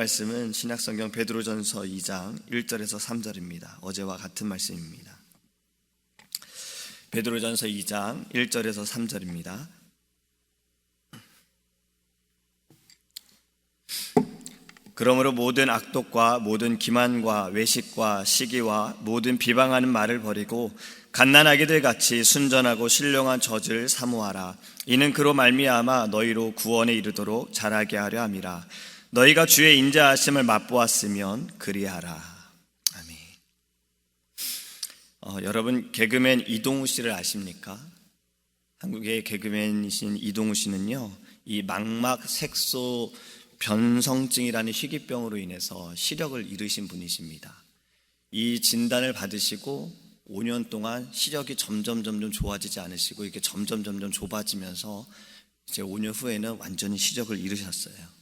말씀은 신약성경 베드로전서 2장 1절에서 3절입니다. 어제와 같은 말씀입니다. 베드로전서 2장 1절에서 3절입니다. 그러므로 모든 악독과 모든 기만과 외식과 시기와 모든 비방하는 말을 버리고 갓난아기들 같이 순전하고 신령한 젖을 사모하라. 이는 그로 말미암아 너희로 구원에 이르도록 자라게 하려 함이라. 너희가 주의 인자하심을 맛보았으면 그리하라. 아멘. 여러분, 개그맨 이동우 씨를 아십니까? 한국의 개그맨이신 이동우 씨는요, 이 망막 색소 변성증이라는 희귀병으로 인해서 시력을 잃으신 분이십니다. 이 진단을 받으시고 5년 동안 시력이 점점 좋아지지 않으시고 이게 점점 좁아지면서 이제 5년 후에는 완전히 시력을 잃으셨어요.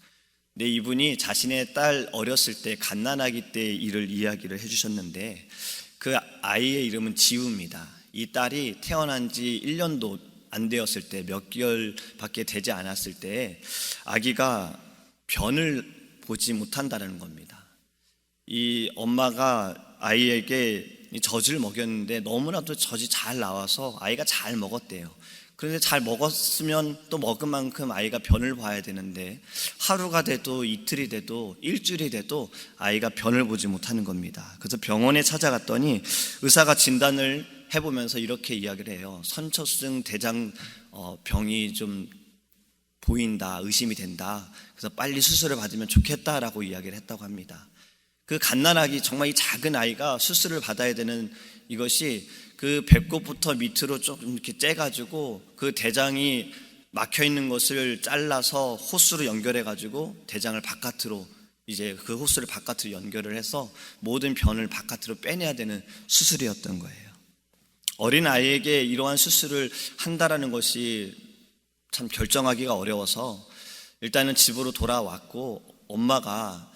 근데 이분이 자신의 딸 어렸을 때 갓난아기 때 일을 이야기를 해주셨는데, 그 아이의 이름은 지우입니다. 이 딸이 태어난 지 1년도 안 되었을 때, 몇 개월밖에 되지 않았을 때 아기가 변을 보지 못한다는 겁니다. 이 엄마가 아이에게 젖을 먹였는데 너무나도 젖이 잘 나와서 아이가 잘 먹었대요. 그런데 잘 먹었으면 또 먹은 만큼 아이가 변을 봐야 되는데 하루가 돼도 이틀이 돼도 일주일이 돼도 아이가 변을 보지 못하는 겁니다. 그래서 병원에 찾아갔더니 의사가 진단을 해보면서 이렇게 이야기를 해요. 선천성 대장 병이 좀 보인다, 의심이 된다. 그래서 빨리 수술을 받으면 좋겠다라고 이야기를 했다고 합니다. 그 갓난아기, 정말 이 작은 아이가 수술을 받아야 되는 이것이 그 배꼽부터 밑으로 조금 이렇게 째가지고 그 대장이 막혀 있는 것을 잘라서 호스로 연결해가지고 대장을 바깥으로, 이제 그 호스를 바깥으로 연결을 해서 모든 변을 바깥으로 빼내야 되는 수술이었던 거예요. 어린 아이에게 이러한 수술을 한다라는 것이 참 결정하기가 어려워서 일단은 집으로 돌아왔고, 엄마가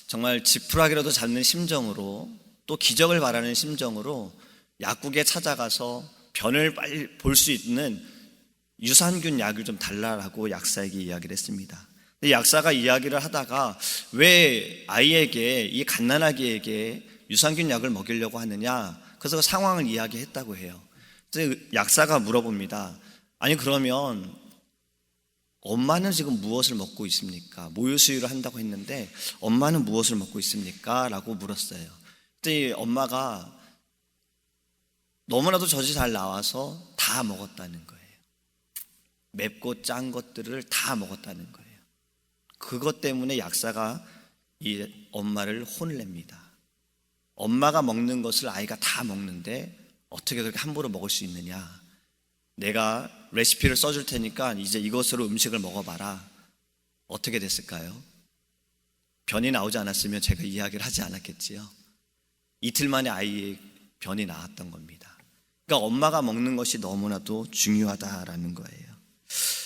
정말 지푸라기라도 잡는 심정으로, 또 기적을 바라는 심정으로 약국에 찾아가서 변을 빨리 볼 수 있는 유산균 약을 좀 달라고 약사에게 이야기를 했습니다. 근데 약사가 이야기를 하다가 왜 아이에게, 이 갓난아기에게 유산균 약을 먹이려고 하느냐, 그래서 그 상황을 이야기했다고 해요. 그래서 약사가 물어봅니다. 아니, 그러면 엄마는 지금 무엇을 먹고 있습니까? 모유 수유를 한다고 했는데 엄마는 무엇을 먹고 있습니까? 라고 물었어요. 그때 엄마가 너무나도 젖이 잘 나와서 다 먹었다는 거예요. 맵고 짠 것들을 다 먹었다는 거예요. 그것 때문에 약사가 이 엄마를 혼을 냅니다. 엄마가 먹는 것을 아이가 다 먹는데 어떻게 그렇게 함부로 먹을 수 있느냐? 내가 레시피를 써줄 테니까 이제 이것으로 음식을 먹어봐라. 어떻게 됐을까요? 변이 나오지 않았으면 제가 이야기를 하지 않았겠지요. 이틀 만에 아이의 변이 나왔던 겁니다. 그러니까 엄마가 먹는 것이 너무나도 중요하다라는 거예요.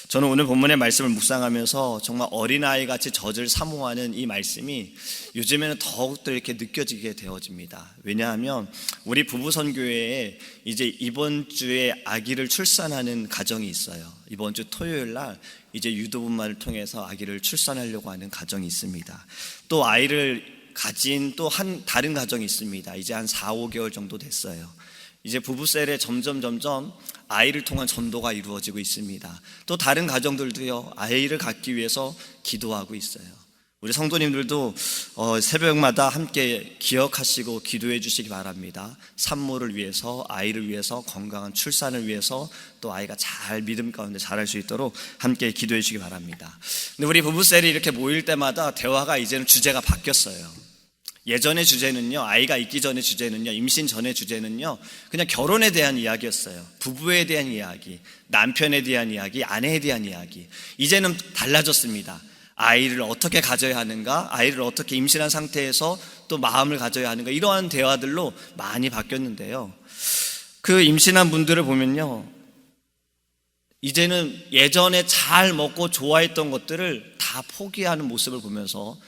저는 오늘 본문의 말씀을 묵상하면서 정말 어린아이 같이 젖을 사모하는 이 말씀이 요즘에는 더욱더 이렇게 느껴지게 되어집니다. 왜냐하면 우리 부부선교회에 이제 이번 주에 아기를 출산하는 가정이 있어요. 이번 주 토요일 날 이제 유도분만을 통해서 아기를 출산하려고 하는 가정이 있습니다. 또 아이를 가진 또 다른 가정이 있습니다. 이제 한 4, 5개월 정도 됐어요. 이제 부부셀에 점점 아이를 통한 전도가 이루어지고 있습니다. 또 다른 가정들도요, 아이를 갖기 위해서 기도하고 있어요. 우리 성도님들도 새벽마다 함께 기억하시고 기도해 주시기 바랍니다. 산모를 위해서, 아이를 위해서, 건강한 출산을 위해서, 또 아이가 잘 믿음 가운데 자랄 수 있도록 함께 기도해 주시기 바랍니다. 근데 우리 부부셀이 이렇게 모일 때마다 대화가 이제는 주제가 바뀌었어요. 예전의 주제는요, 아이가 있기 전의 주제는요, 임신 전의 주제는요, 그냥 결혼에 대한 이야기였어요. 부부에 대한 이야기, 남편에 대한 이야기, 아내에 대한 이야기. 이제는 달라졌습니다. 아이를 어떻게 가져야 하는가, 아이를 어떻게 임신한 상태에서 또 마음을 가져야 하는가, 이러한 대화들로 많이 바뀌었는데요. 그 임신한 분들을 보면요, 이제는 예전에 잘 먹고 좋아했던 것들을 다 포기하는 모습을 보면서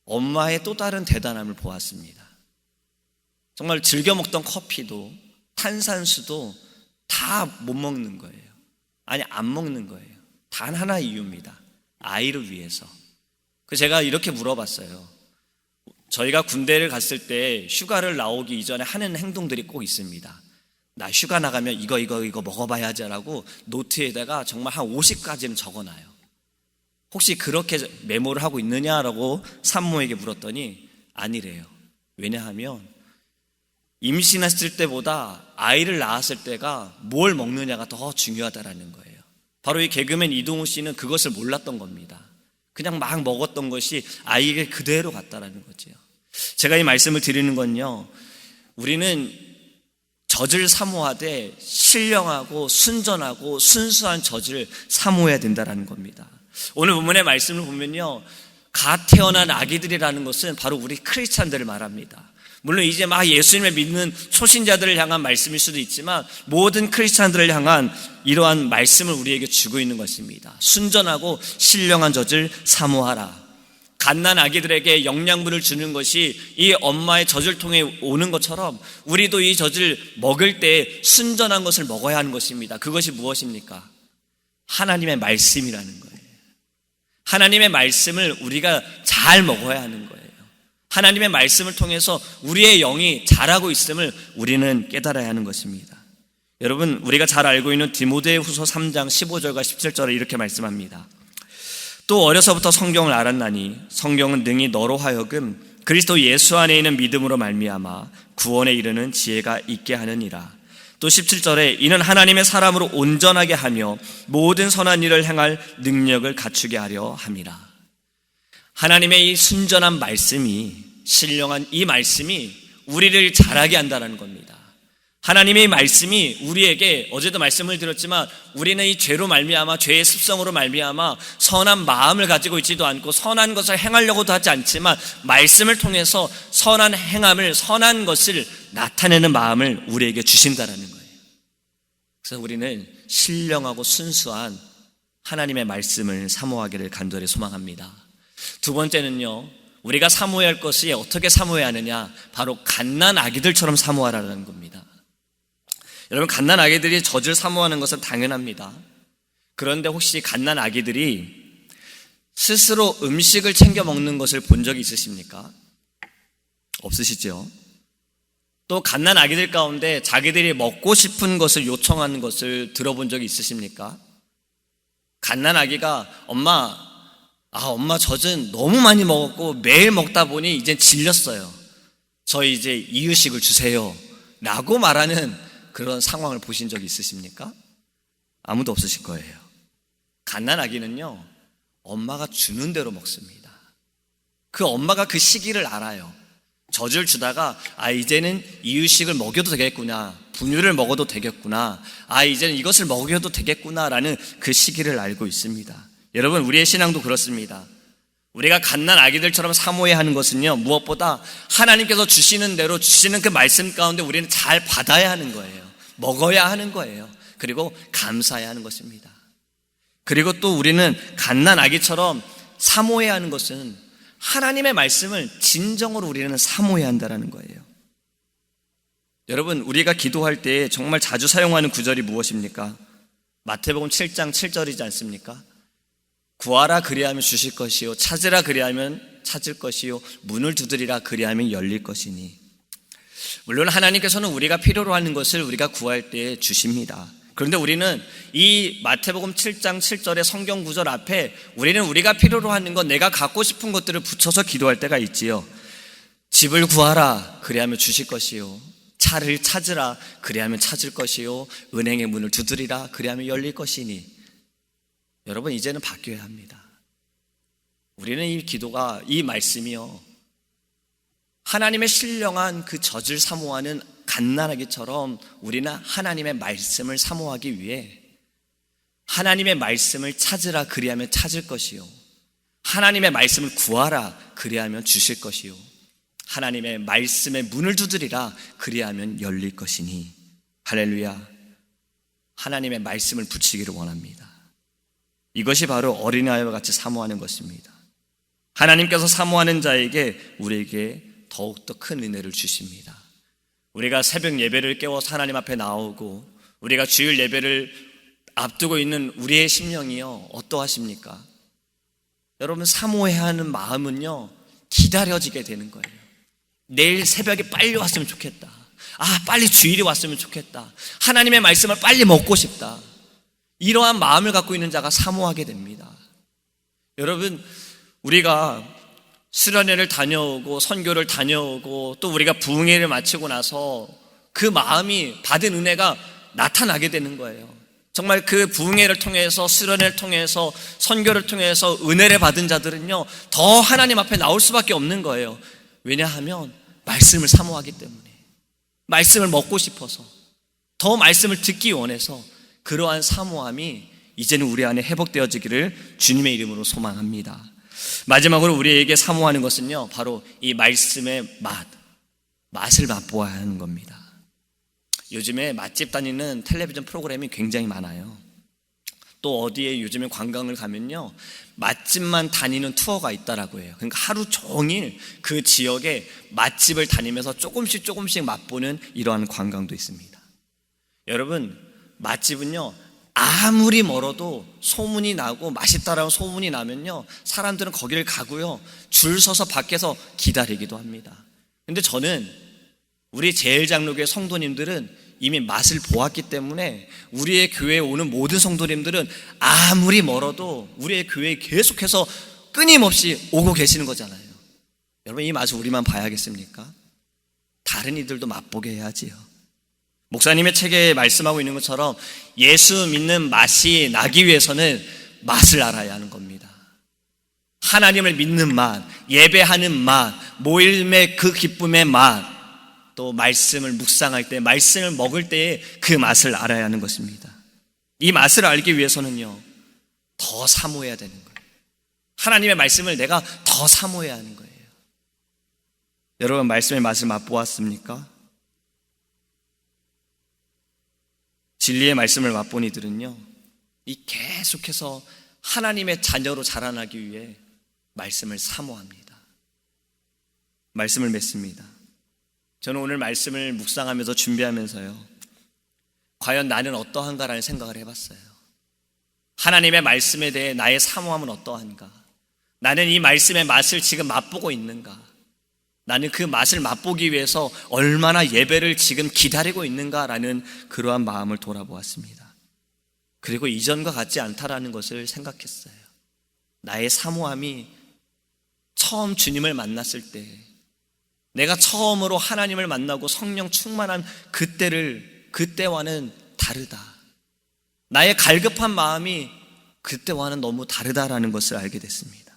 엄마의 또 다른 대단함을 보았습니다. 정말 즐겨 먹던 커피도 탄산수도 다 못 먹는 거예요. 아니, 안 먹는 거예요. 단 하나 이유입니다. 아이를 위해서. 그래서 제가 이렇게 물어봤어요. 저희가 군대를 갔을 때 휴가를 나오기 이전에 하는 행동들이 꼭 있습니다. 나 휴가 나가면 이거 먹어봐야지라고 노트에다가 정말 한 50가지는 적어놔요. 혹시 그렇게 메모를 하고 있느냐라고 산모에게 물었더니 아니래요. 왜냐하면 임신했을 때보다 아이를 낳았을 때가 뭘 먹느냐가 더 중요하다라는 거예요. 바로 이 개그맨 이동우 씨는 그것을 몰랐던 겁니다. 그냥 막 먹었던 것이 아이에게 그대로 갔다라는 거죠. 제가 이 말씀을 드리는 건요, 우리는 젖을 사모하되 신령하고 순전하고 순수한 젖을 사모해야 된다라는 겁니다. 오늘 본문의 말씀을 보면요, 갓 태어난 아기들이라는 것은 바로 우리 크리스찬들을 말합니다. 물론 이제 막 예수님을 믿는 초신자들을 향한 말씀일 수도 있지만 모든 크리스찬들을 향한 이러한 말씀을 우리에게 주고 있는 것입니다. 순전하고 신령한 젖을 사모하라. 갓난 아기들에게 영양분을 주는 것이 이 엄마의 젖을 통해 오는 것처럼 우리도 이 젖을 먹을 때 순전한 것을 먹어야 하는 것입니다. 그것이 무엇입니까? 하나님의 말씀이라는 거예요. 하나님의 말씀을 우리가 잘 먹어야 하는 거예요. 하나님의 말씀을 통해서 우리의 영이 자라고 있음을 우리는 깨달아야 하는 것입니다. 여러분, 우리가 잘 알고 있는 디모데후서 3장 15절과 17절에 이렇게 말씀합니다. 또 어려서부터 성경을 알았나니 성경은 능히 너로 하여금 그리스도 예수 안에 있는 믿음으로 말미암아 구원에 이르는 지혜가 있게 하느니라. 또 17절에 이는 하나님의 사람으로 온전하게 하며 모든 선한 일을 행할 능력을 갖추게 하려 함이라. 하나님의 이 순전한 말씀이, 신령한 이 말씀이 우리를 자라게 한다는 겁니다. 하나님의 말씀이 우리에게, 어제도 말씀을 드렸지만 우리는 이 죄로 말미암아, 죄의 습성으로 말미암아 선한 마음을 가지고 있지도 않고 선한 것을 행하려고도 하지 않지만 말씀을 통해서 선한 행함을, 선한 것을 나타내는 마음을 우리에게 주신다라는 거예요. 그래서 우리는 신령하고 순수한 하나님의 말씀을 사모하기를 간절히 소망합니다. 두 번째는요, 우리가 사모해야 할 것이 어떻게 사모해야 하느냐, 바로 갓난 아기들처럼 사모하라는 겁니다. 여러분, 갓난 아기들이 젖을 사모하는 것은 당연합니다. 그런데 혹시 갓난 아기들이 스스로 음식을 챙겨 먹는 것을 본 적이 있으십니까? 없으시죠? 또 갓난 아기들 가운데 자기들이 먹고 싶은 것을 요청하는 것을 들어본 적이 있으십니까? 갓난 아기가 엄마 젖은 너무 많이 먹었고 매일 먹다 보니 이젠 질렸어요. 저 이제 이유식을 주세요 라고 말하는 그런 상황을 보신 적이 있으십니까? 아무도 없으실 거예요. 갓난 아기는요, 엄마가 주는 대로 먹습니다. 그 엄마가 그 시기를 알아요. 젖을 주다가 이제는 이유식을 먹여도 되겠구나, 분유를 먹어도 되겠구나, 이제는 이것을 먹여도 되겠구나 라는 그 시기를 알고 있습니다. 여러분, 우리의 신앙도 그렇습니다. 우리가 갓난 아기들처럼 사모해야 하는 것은요, 무엇보다 하나님께서 주시는 대로 주시는 그 말씀 가운데 우리는 잘 받아야 하는 거예요. 먹어야 하는 거예요. 그리고 감사해야 하는 것입니다. 그리고 또 우리는 갓난 아기처럼 사모해야 하는 것은 하나님의 말씀을 진정으로 우리는 사모해야 한다는 거예요. 여러분, 우리가 기도할 때 정말 자주 사용하는 구절이 무엇입니까? 마태복음 7장 7절이지 않습니까? 구하라 그리하면 주실 것이요, 찾으라 그리하면 찾을 것이요, 문을 두드리라 그리하면 열릴 것이니. 물론 하나님께서는 우리가 필요로 하는 것을 우리가 구할 때 주십니다. 그런데 우리는 이 마태복음 7장 7절의 성경 구절 앞에 우리는 우리가 필요로 하는 것, 내가 갖고 싶은 것들을 붙여서 기도할 때가 있지요. 집을 구하라 그리하면 주실 것이요, 차를 찾으라 그리하면 찾을 것이요, 은행의 문을 두드리라 그리하면 열릴 것이니. 여러분, 이제는 바뀌어야 합니다. 우리는 이 기도가, 이 말씀이요, 하나님의 신령한 그 젖을 사모하는 갓난아기처럼 우리는 하나님의 말씀을 사모하기 위해 하나님의 말씀을 찾으라 그리하면 찾을 것이요, 하나님의 말씀을 구하라 그리하면 주실 것이요, 하나님의 말씀의 문을 두드리라 그리하면 열릴 것이니. 할렐루야. 하나님의 말씀을 붙이기를 원합니다. 이것이 바로 어린아이와 같이 사모하는 것입니다. 하나님께서 사모하는 자에게 우리에게 더욱더 큰 은혜를 주십니다. 우리가 새벽 예배를 깨워서 하나님 앞에 나오고 우리가 주일 예배를 앞두고 있는 우리의 심령이요, 어떠하십니까? 여러분, 사모해야 하는 마음은요, 기다려지게 되는 거예요. 내일 새벽에 빨리 왔으면 좋겠다. 빨리 주일이 왔으면 좋겠다. 하나님의 말씀을 빨리 먹고 싶다. 이러한 마음을 갖고 있는 자가 사모하게 됩니다. 여러분, 우리가 수련회를 다녀오고 선교를 다녀오고 또 우리가 부흥회를 마치고 나서 그 마음이 받은 은혜가 나타나게 되는 거예요. 정말 그 부흥회를 통해서 수련회를 통해서 선교를 통해서 은혜를 받은 자들은요, 더 하나님 앞에 나올 수밖에 없는 거예요. 왜냐하면 말씀을 사모하기 때문에, 말씀을 먹고 싶어서, 더 말씀을 듣기 원해서, 그러한 사모함이 이제는 우리 안에 회복되어지기를 주님의 이름으로 소망합니다. 마지막으로 우리에게 사모하는 것은요, 바로 이 말씀의 맛을 맛보아야 하는 겁니다. 요즘에 맛집 다니는 텔레비전 프로그램이 굉장히 많아요. 또 어디에 요즘에 관광을 가면요, 맛집만 다니는 투어가 있다라고 해요. 그러니까 하루 종일 그 지역에 맛집을 다니면서 조금씩 맛보는 이러한 관광도 있습니다. 여러분, 맛집은요, 아무리 멀어도 소문이 나고 맛있다라고 소문이 나면요, 사람들은 거기를 가고요, 줄 서서 밖에서 기다리기도 합니다. 근데 저는 우리 제일장로교회 성도님들은 이미 맛을 보았기 때문에 우리의 교회에 오는 모든 성도님들은 아무리 멀어도 우리의 교회에 계속해서 끊임없이 오고 계시는 거잖아요. 여러분, 이 맛을 우리만 봐야겠습니까? 다른 이들도 맛보게 해야지요. 목사님의 책에 말씀하고 있는 것처럼 예수 믿는 맛이 나기 위해서는 맛을 알아야 하는 겁니다. 하나님을 믿는 맛, 예배하는 맛, 모임의 그 기쁨의 맛, 또 말씀을 묵상할 때, 말씀을 먹을 때의 그 맛을 알아야 하는 것입니다. 이 맛을 알기 위해서는요, 더 사모해야 되는 거예요. 하나님의 말씀을 내가 더 사모해야 하는 거예요. 여러분, 말씀의 맛을 맛보았습니까? 진리의 말씀을 맛본 이들은요, 이 계속해서 하나님의 자녀로 자라나기 위해 말씀을 사모합니다. 말씀을 맺습니다. 저는 오늘 말씀을 묵상하면서 준비하면서요, 과연 나는 어떠한가라는 생각을 해봤어요. 하나님의 말씀에 대해 나의 사모함은 어떠한가? 나는 이 말씀의 맛을 지금 맛보고 있는가? 나는 그 맛을 맛보기 위해서 얼마나 예배를 지금 기다리고 있는가라는 그러한 마음을 돌아보았습니다. 그리고 이전과 같지 않다라는 것을 생각했어요. 나의 사모함이 처음 주님을 만났을 때, 내가 처음으로 하나님을 만나고 성령 충만한 그때와는 다르다. 나의 갈급한 마음이 그때와는 너무 다르다라는 것을 알게 됐습니다.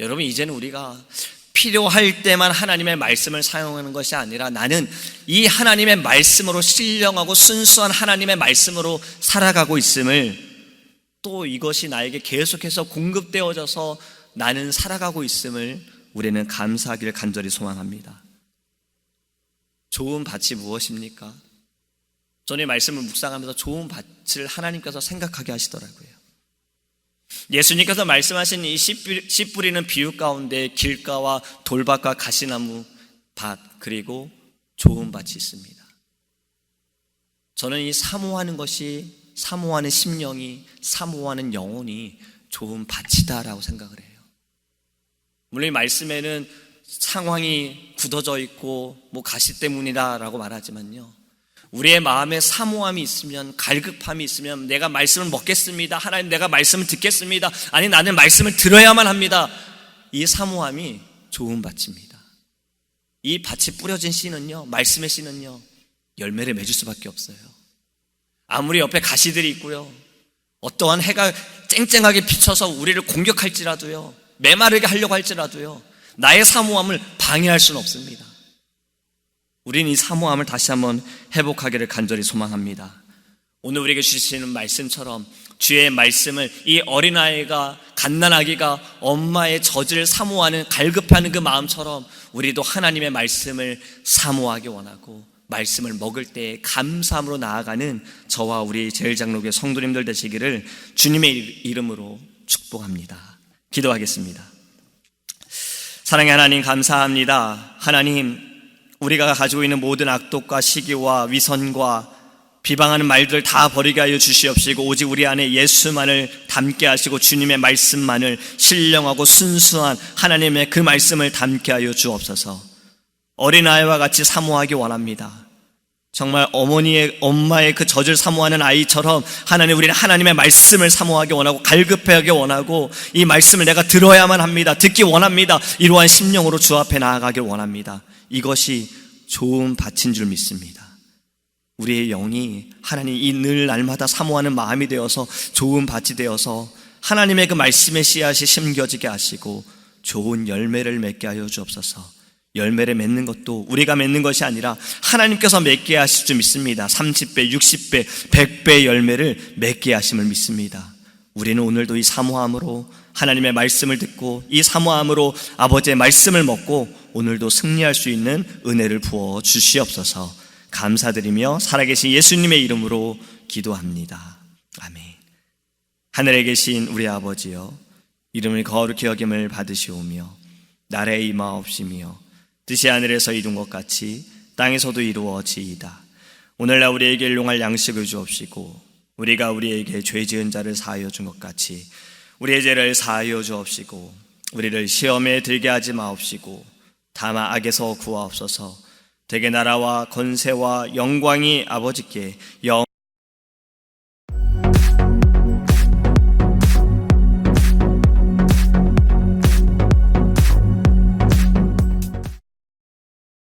여러분, 이제는 우리가 필요할 때만 하나님의 말씀을 사용하는 것이 아니라 나는 이 하나님의 말씀으로 신령하고 순수한 하나님의 말씀으로 살아가고 있음을, 또 이것이 나에게 계속해서 공급되어져서 나는 살아가고 있음을 우리는 감사하기를 간절히 소망합니다. 좋은 밭이 무엇입니까? 저는 말씀을 묵상하면서 좋은 밭을 하나님께서 생각하게 하시더라고요. 예수님께서 말씀하신 이 씨 뿌리는 비유 가운데 길가와 돌밭과 가시나무 밭, 그리고 좋은 밭이 있습니다. 저는 이 사모하는 것이, 사모하는 심령이, 사모하는 영혼이 좋은 밭이다라고 생각을 해요. 물론 이 말씀에는 상황이 굳어져 있고 가시 때문이다라고 말하지만요, 우리의 마음에 사모함이 있으면, 갈급함이 있으면, 내가 말씀을 먹겠습니다, 하나님 내가 말씀을 듣겠습니다, 아니 나는 말씀을 들어야만 합니다, 이 사모함이 좋은 밭입니다. 이 밭이 뿌려진 씨는요, 말씀의 씨는요, 열매를 맺을 수밖에 없어요. 아무리 옆에 가시들이 있고요, 어떠한 해가 쨍쨍하게 비쳐서 우리를 공격할지라도요, 메마르게 하려고 할지라도요, 나의 사모함을 방해할 수는 없습니다. 우리는 이 사모함을 다시 한번 회복하기를 간절히 소망합니다. 오늘 우리에게 주시는 말씀처럼 주의 말씀을 이 어린아이가, 갓난아기가 엄마의 젖을 사모하는, 갈급해하는 그 마음처럼 우리도 하나님의 말씀을 사모하기 원하고 말씀을 먹을 때 감사함으로 나아가는 저와 우리 제일장로교회 성도님들 되시기를 주님의 이름으로 축복합니다. 기도하겠습니다. 사랑의 하나님, 감사합니다. 하나님, 우리가 가지고 있는 모든 악독과 시기와 위선과 비방하는 말들을 다 버리게 하여 주시옵시고 오직 우리 안에 예수만을 담게 하시고 주님의 말씀만을, 신령하고 순수한 하나님의 그 말씀을 담게 하여 주옵소서. 어린아이와 같이 사모하기 원합니다. 정말 엄마의 그 젖을 사모하는 아이처럼 하나님, 우리는 하나님의 말씀을 사모하기 원하고 갈급해하기 원하고 이 말씀을 내가 들어야만 합니다. 듣기 원합니다. 이러한 심령으로 주 앞에 나아가길 원합니다. 이것이 좋은 밭인 줄 믿습니다. 우리의 영이 하나님 이 늘 날마다 사모하는 마음이 되어서 좋은 밭이 되어서 하나님의 그 말씀의 씨앗이 심겨지게 하시고 좋은 열매를 맺게 하여 주옵소서. 열매를 맺는 것도 우리가 맺는 것이 아니라 하나님께서 맺게 하실 줄 믿습니다. 30배, 60배, 100배의 열매를 맺게 하심을 믿습니다. 우리는 오늘도 이 사모함으로 하나님의 말씀을 듣고 이 사모함으로 아버지의 말씀을 먹고 오늘도 승리할 수 있는 은혜를 부어 주시옵소서. 감사드리며 살아계신 예수님의 이름으로 기도합니다. 아멘. 하늘에 계신 우리 아버지여, 이름을 거룩히 여김을 받으시오며 나라에 임하옵시며 뜻이 하늘에서 이룬 것 같이 땅에서도 이루어지이다. 오늘날 우리에게 일용할 양식을 주옵시고 우리가 우리에게 죄 지은 자를 사하여 준 것 같이 우리의 죄를 사하여 주옵시고 우리를 시험에 들게 하지 마옵시고 다만 악에서 구하옵소서. 대개 나라와 권세와 영광이 아버지께